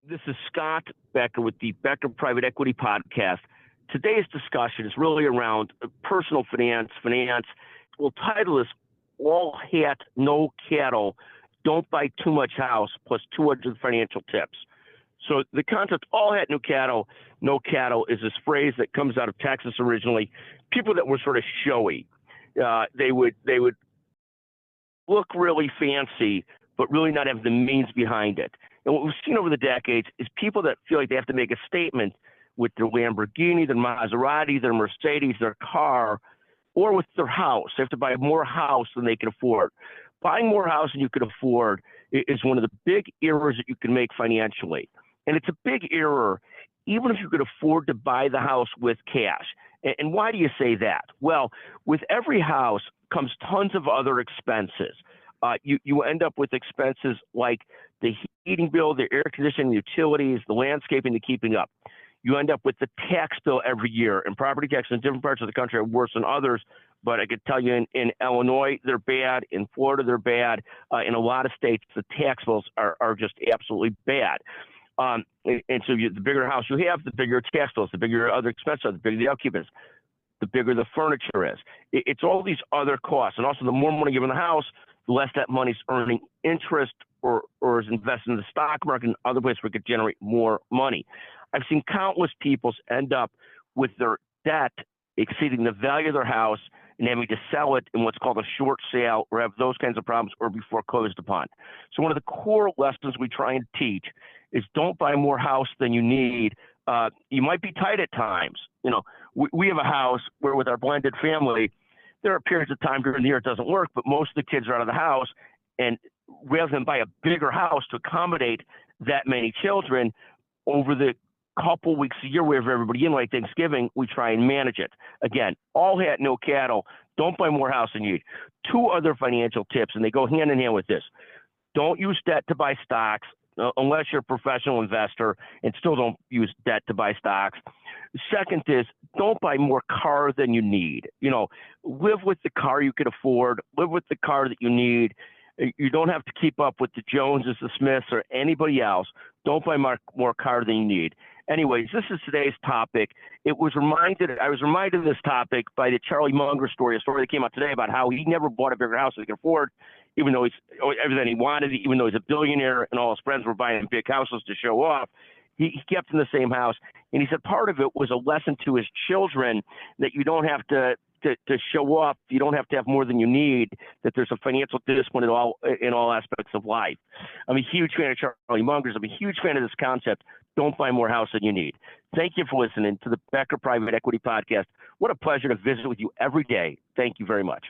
This is Scott Becker with the Becker Private Equity Podcast. Today's discussion is really around personal finance. We'll title this All Hat, No Cattle, Don't Buy Too Much House, plus 200 financial tips. So the concept, all hat, no cattle, is this phrase that comes out of Texas originally. People that were sort of showy. They would look really fancy, but really not have the means behind it. And what we've seen over the decades is people that feel like they have to make a statement with their Lamborghini, their Maserati, their Mercedes, their car, or with their house. They have to buy more house than they can afford. Buying more house than you can afford is one of the big errors that you can make financially. And it's a big error, even if you could afford to buy the house with cash. And why do you say that? Well, with every house comes tons of other expenses. You end up with expenses like the heating bill, the air conditioning, the utilities, the landscaping, the keeping up. You end up with the tax bill every year, and property taxes in different parts of the country are worse than others. But I could tell you in Illinois, they're bad. In Florida, they're bad. In a lot of states, the tax bills are just absolutely bad. And so the bigger the house you have, the bigger its tax bills, the bigger your other expenses are, the bigger the upkeep is, the bigger the furniture is. It's all these other costs. And also, the more money you have in the house, the less that money's earning interest or is invested in the stock market and other places where it could generate more money. I've seen countless people end up with their debt exceeding the value of their house and having to sell it in what's called a short sale or have those kinds of problems or be foreclosed upon. So one of the core lessons we try and teach is don't buy more house than you need. You might be tight at times. You know, we have a house where with our blended family, there are periods of time during the year it doesn't work, but most of the kids are out of the house. And rather than buy a bigger house to accommodate that many children, over the couple weeks a year we have everybody in, like Thanksgiving, we try and manage it. Again, all hat, no cattle. Don't buy more house than you need. Two other financial tips, and they go hand in hand with this. Don't use debt to buy stocks unless you're a professional investor, and still don't use debt to buy stocks. Second is don't buy more car than you need. You know, live with the car you can afford, live with the car that you need. You don't have to keep up with the Joneses, the Smiths, or anybody else. Don't buy more car than you need. Anyways, this is today's topic. I was reminded of this topic by the Charlie Munger story, a story that came out today about how he never bought a bigger house than he could afford, even though he's everything he wanted, even though he's a billionaire and all his friends were buying big houses to show off. He kept in the same house. And he said part of it was a lesson to his children that you don't have to show off. You don't have to have more than you need, that there's a financial discipline in all aspects of life. I'm a huge fan of Charlie Munger's. I'm a huge fan of this concept. Don't buy more house than you need. Thank you for listening to the Becker Private Equity Podcast. What a pleasure to visit with you every day. Thank you very much.